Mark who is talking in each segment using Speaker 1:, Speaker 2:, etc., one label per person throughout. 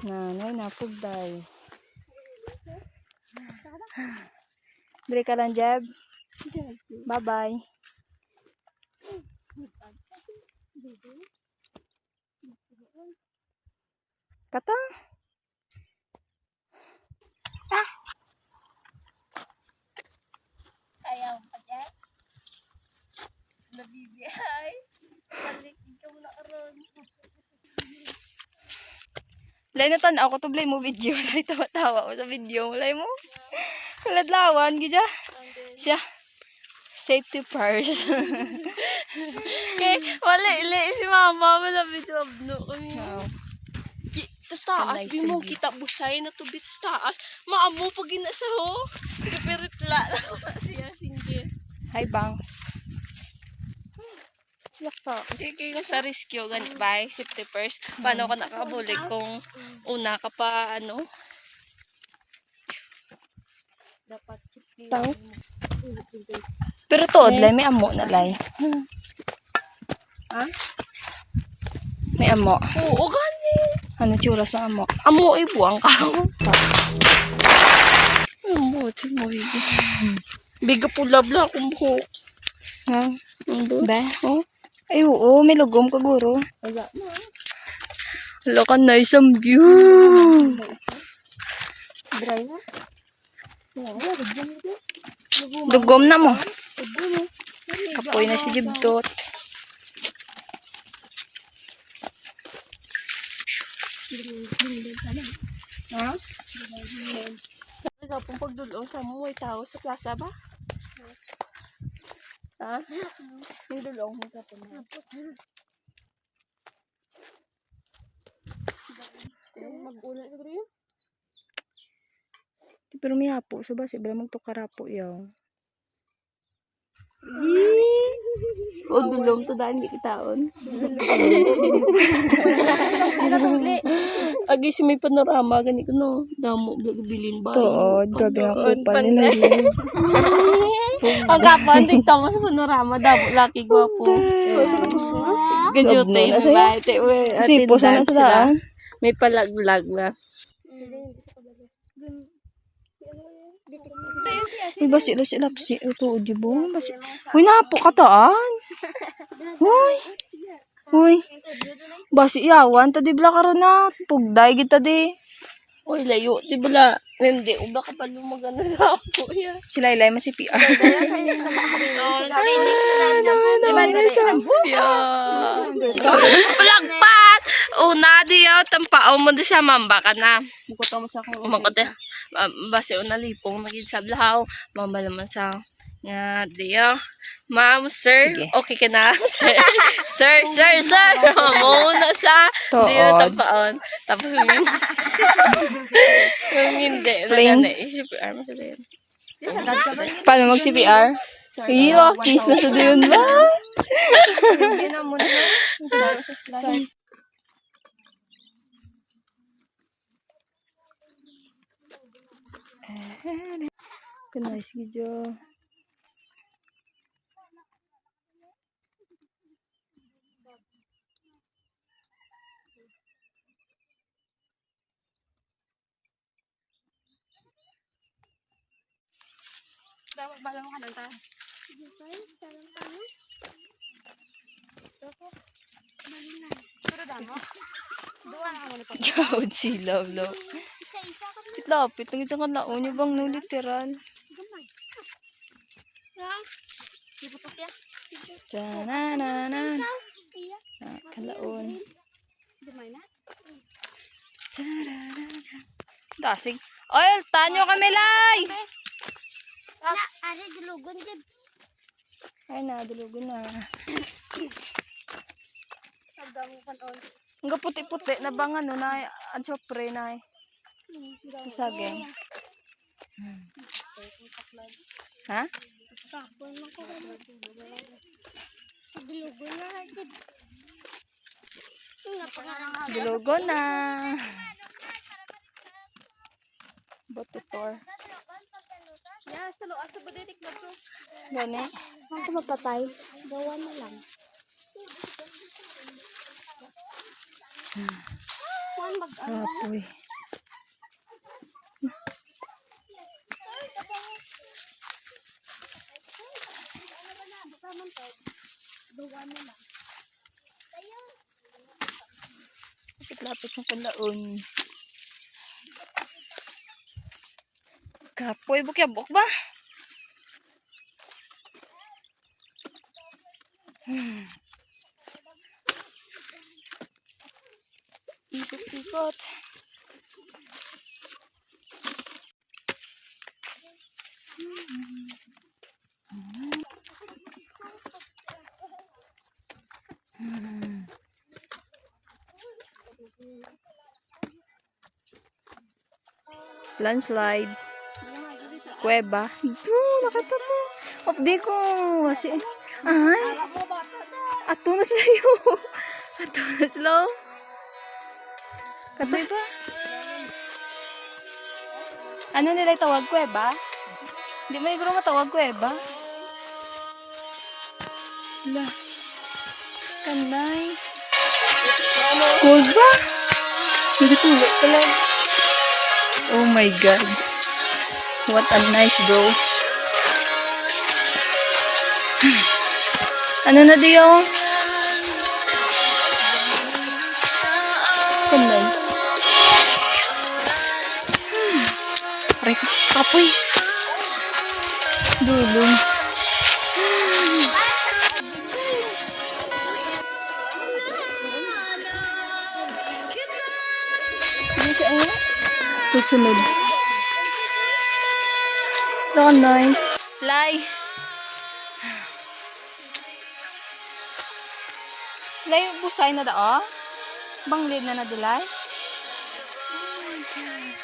Speaker 1: Nanay na pugday. Diri ka lang, Jeb. Bye-bye. Kata.
Speaker 2: Ayaw pa dyan. Nabibiyay. Balik ikaw na karoon.
Speaker 1: Lay na tan ako to blay mo video. Lay tawa-tawa ko sa video. Lay mo. Kaladlawan gidya. Siya. Safety first.
Speaker 2: Okay, wala si mama. Wala bito abno kami. Tas taas,
Speaker 1: Nice
Speaker 2: di mo
Speaker 1: view.
Speaker 2: kita busay na tubig tas taas. Maamo pag ginasa ho. Kapiritla. Siya singgit.
Speaker 1: Hi, Bangs. Laka.
Speaker 2: Hindi kayo sa rescue, ganit ba? Safety first. Paano ka nakabulig kung una ka pa, ano? Dapat safety.
Speaker 1: Tao. Pero to, lay may amo na lay.
Speaker 2: Ha?
Speaker 1: May amo.
Speaker 2: Oo, gani.
Speaker 1: Ano tsura sa amo?
Speaker 2: Amo, ibuang ka. Amo, mo hindi. Biga po labla akong buhok.
Speaker 1: Ha?
Speaker 2: Ando.
Speaker 1: Ba? Oh. Ay, oo, may lugom ka guro.
Speaker 2: Wala na.
Speaker 1: Wala ka na isang view.
Speaker 2: Dry na.
Speaker 1: Lugom na mo. Kapoy na si Jibdot.
Speaker 2: Ha? Ikaw pong pagdulong sa mo, may tao sa plaza ba? Ha? May dulong mo ka po na. Mag-ulan sa yun?
Speaker 1: Pero may hapo. So ba, sibla magtukarapo yaw.
Speaker 2: O dulong to dahil hindi kitaon. Agi si may panorama, gani ko no. Damo, bilin ba?
Speaker 1: To, grabe nga kupal nila yun.
Speaker 2: Ang kapon, tigtang mo sa panorama, damo, laki, gwapo. Gajote,
Speaker 1: Gabno na sa'yo.
Speaker 2: ba?
Speaker 1: Sipo sana sa daan.
Speaker 2: May palaglag na.
Speaker 1: Uy, basi lo sila psi. Ito, di ba? Basi. Uy, napo kataan. Uy. Uy. Basi iyawan. Tadi bala karon na. Pugday kita di.
Speaker 2: Uy, layo, di ba hindi, uba ka pa lumagana sa ako.
Speaker 1: Sila ilay mo si PR.
Speaker 2: Palagpat! Una diyo, tampao mo di sa mamba ka na.
Speaker 1: Bukot mo sa akong
Speaker 2: Umakot eh. Base una lipong naging sablahaw. Mamba naman sa nga diyo. Ma'am, sir,
Speaker 1: Sige.
Speaker 2: okay ka na? sir. Muna sa
Speaker 1: Tood.
Speaker 2: diyo tampaon. Tapos yung hindi.
Speaker 1: Explain.
Speaker 2: Isip, ano sa diyo?
Speaker 1: Paano mag CPR? Iyo, kiss na sa diyon ba?
Speaker 2: Hindi na muna. Start.
Speaker 1: Kanay, sige jo.
Speaker 2: Dapat bala mo ka ng tayo. Pero damo. Duwa na ako na
Speaker 1: Gawad sila, lo.
Speaker 2: Isa-isa ka na.
Speaker 1: Itlapit, ang isang kalaon nyo bang no, literal.
Speaker 2: Gamay. Ha? Ibutok ya?
Speaker 1: Tanananan.
Speaker 2: Iya.
Speaker 1: Kalaon.
Speaker 2: Gamay na?
Speaker 1: Dasig. Oy, tanyo kami, lay!
Speaker 2: Ari dulugon dyan.
Speaker 1: Ay na, dulugon na.
Speaker 2: Nagdamo ka on.
Speaker 1: Ang puti-puti na bang ano na, ang sopre na sa saging. Ha?
Speaker 2: Tapon mo ko. Dulugon na dyan.
Speaker 1: Dulugon na. Botutor.
Speaker 2: Ya, sa luas na ba ditik na to?
Speaker 1: Gani.
Speaker 2: Kung ko magpatay, gawa na lang.
Speaker 1: Kapoy. Lapit-lapit yung kalaon. Kapoy, bukyabok ba? Ikot-ikot. Landslide. Kuweba. Ito, nakita to. Updi ko. Kasi, ay. Atunos na yun. Atunos lang. Katoy ba? Ano nila tawag kuweba? Hindi mo siguro matawag kuweba. Wala. Kan nice. Cold ba? Nagtulog pala. Oh my God. What a nice bro. Ano na diyo? Kan nice. Aray ko, kapoy. Dulong. Ano siya nga? Susunod. So nice. Fly. Fly, busay na dao? Banglid na nadulay? Oh my God.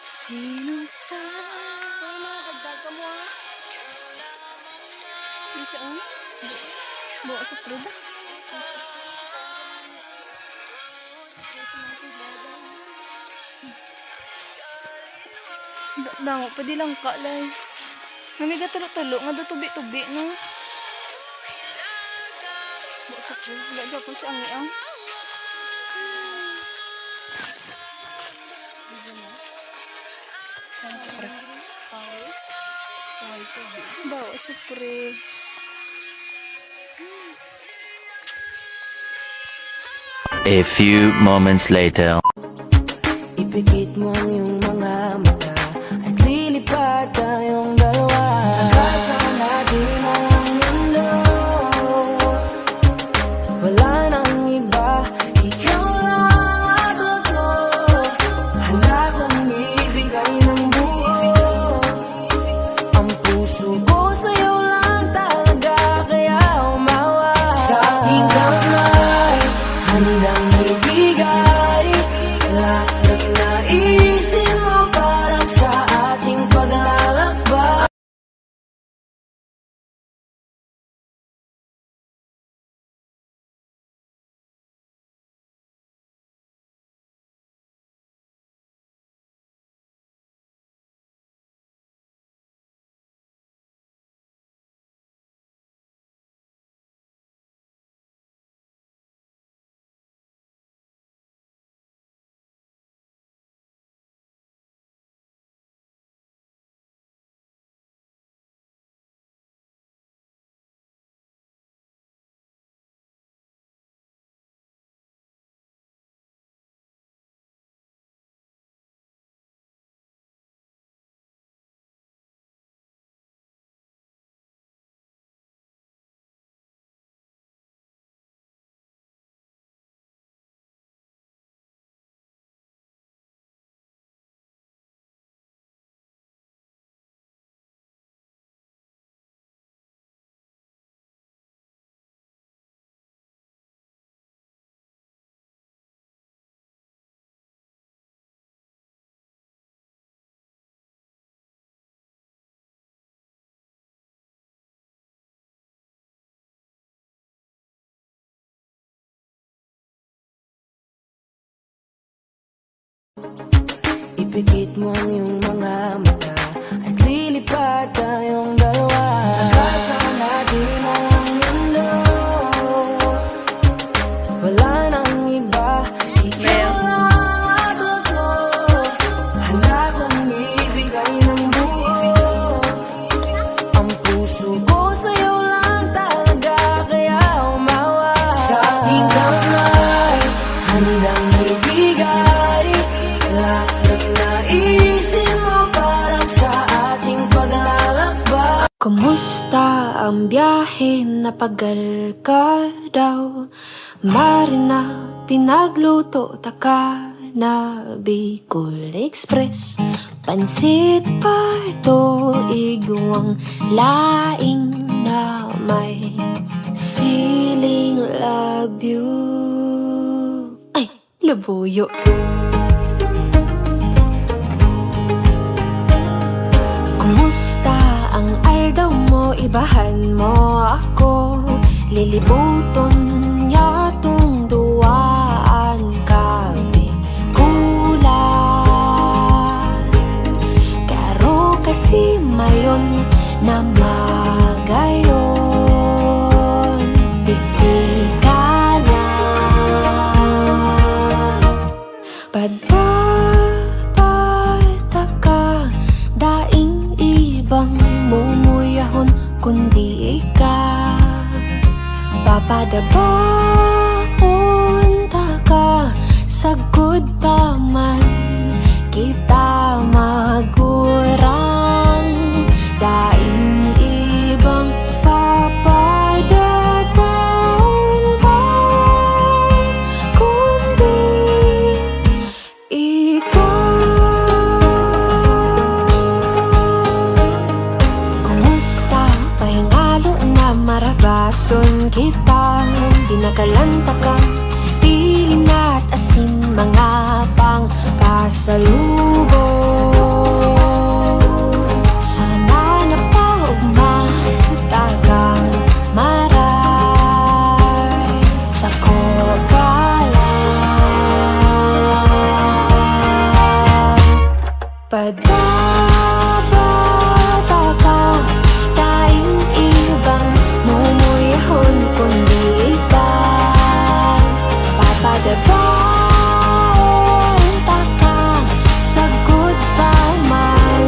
Speaker 1: Sino't sa... Magdaga mo ah. Ano siya nga? Buwa sa pruda. Dango, pwede lang ka lang. Namiga tulo-tulo, nga do tubi-tubi, no? Buwa sa pruda. Lagyan ko siya ang iyang. Bawa sa pre.
Speaker 3: A few moments later.
Speaker 4: Ipikit mo ang iyong mga mata at lilipad tayong dalawa. Nagkasama natin ang mundo. Wala nang iba, ikaw lang ang totoo. Handa kong ibigay ng buo. Ang puso ko sa'yo lang talaga, kaya umawa. Sa aking kamay, handang ibigay lahat ng naisin mo para sa ating paglalakbay. Ipikit mo ang iyong mga mata at lilipad tayong dalawa. Nagkasama natin ang mundo. Wala nang iba, akong ibigay ng buo. Ang puso ko sa'yo lang talaga, kaya umawa. Sa aking kamay, handang ibigay lahat ng naisin mo para sa ating paglalakbay. Kumusta ang biyahe? Napagal ka daw. Marina, pinagluto taka na Bicol Express. Pansit pa ito, igwang laing na may siling labyo. Ay, labuyo. Kumusta ang aldaw mo? Ibahan mo ako. Lilibuton niya tong duwaan kabi kulan. Karo kasi mayon na magayon. Titikalan. Padapataka daing ibang mumuyahon kundi ikaw. Papadabaon taka sagod pa man kita magurang. Daing ibang papadabaon pa kundi ikaw. Kumusta pahingalo na marabason kita? Binagalanta kang pilin at asin, mga pang pasalubong. Sana napaugmatagang maray sa kogalan. Padabata daing ibang mumuyahon kundi ikaw. Papadabaon taka sagod pa man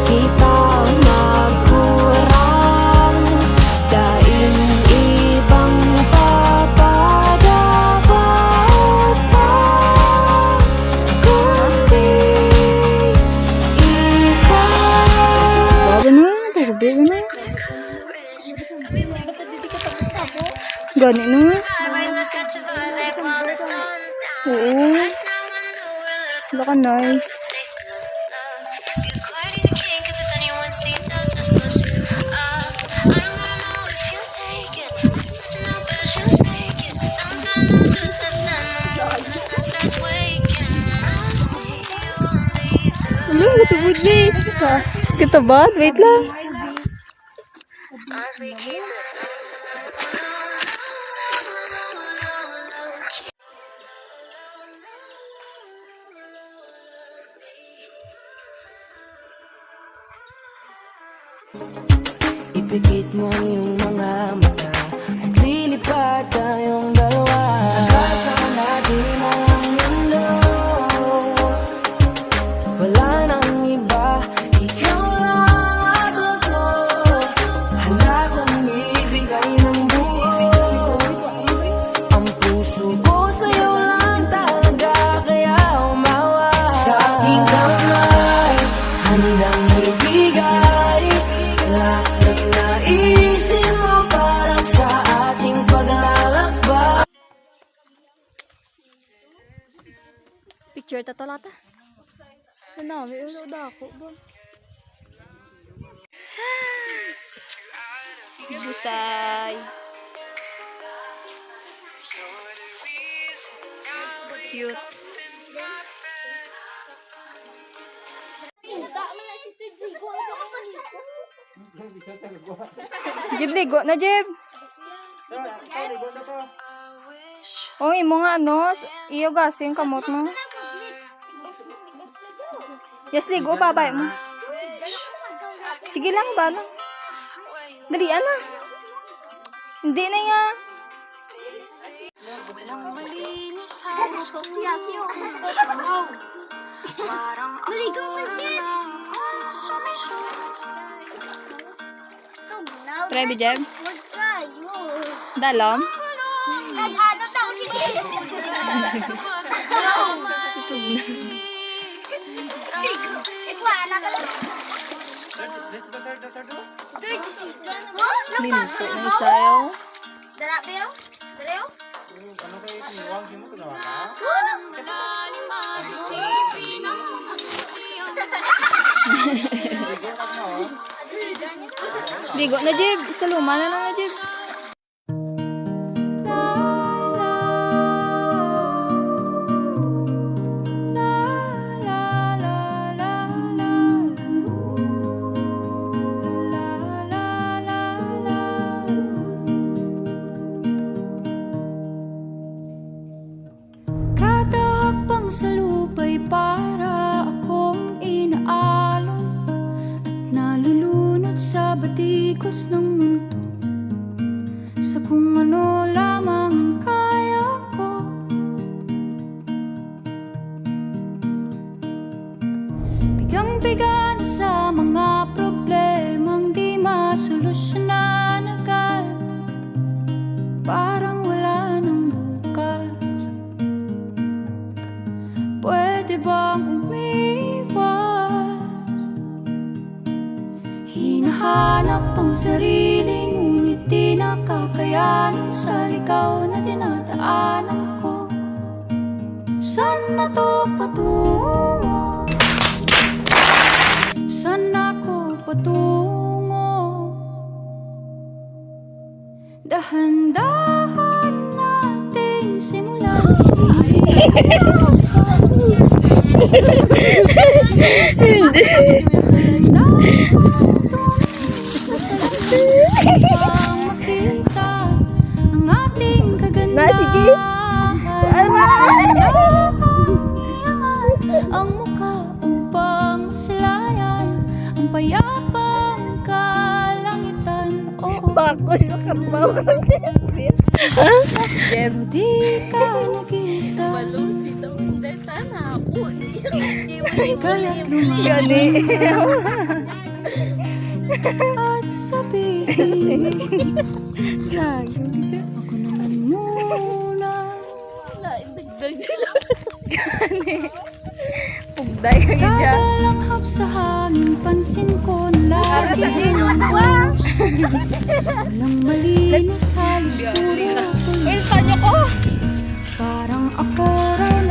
Speaker 4: kita magkurang. Daing ibang papadabaon pa kundi ikaw.
Speaker 1: Bago na, tubig na. Gani na. Oo. Baka nice. Ano, matubod na eh. Kita ba? Wait lang.
Speaker 4: Ipikit mo ang iyong mga mata at lilipad tayong dalawa. Nagkasama natin ang mundo. Wala nang iba, ikaw lang ako. Handa kong ibigay ng buo. Ang puso ko sa'yo lang talaga, kaya umawa. Sa aking kamay, handang ibigay lahat ng naisin mo para sa ating paglalakbay.
Speaker 1: Picture ta talata. Ano, may ulo da ako. Busay. Cute. Jib, ligo na, Jib. O, imo nga, ano, iyo gasing kamot mo. Yes, ligo, babay mo. Sige lang, ba lang. Dali, ana. Hindi na nga.
Speaker 5: Maligaw ka dyan.
Speaker 1: Prebi, Jeb?
Speaker 5: Huwag kayo.
Speaker 1: Dalom?
Speaker 5: Nag-ano daw sige. Ikaw, anak ka lang.
Speaker 1: Linso na isayaw.
Speaker 5: Darabayo? Darayo?
Speaker 1: Bigo na, Jeb. Isa luma na lang na, Jeb.
Speaker 6: Kada hakbang sa lupa'y para akong inaalon at nalulunod sa batikos ng mundo, sa kung ano lamang ang kaya ko. Bigang-biga na sa mga problemang di masolusyonan agad, parang wala nang bukas. Pwede bang umiwas? Hinahanap ang sarili, ngunit di nakakayanan sa ligaw na dinadaanan ko. Saan na to patungo? Saan ako patungo? Dahan-dahan nating simulan. Makita ang ating kagandahan. Dahan-dahan iangat ang mukha upang masilayan ang payapang kalangitan. Oo,
Speaker 2: Bakos sa karbaw.
Speaker 1: Jeb.
Speaker 6: di ka nag-isa,
Speaker 2: Malusi sa hindi. Sana ako.
Speaker 6: kaya't lumayan
Speaker 1: Gani.
Speaker 6: at sabihin,
Speaker 1: Gago, Jeb.
Speaker 6: ako naman muna.
Speaker 2: Wala, indagdag sila.
Speaker 1: Pugday ka, Jeb.
Speaker 6: Kada langhap sa hangin, pansin ko na lagi walang malinis, halos puro tuloy.
Speaker 1: Uy, tanyo ko.
Speaker 6: Parang ako rin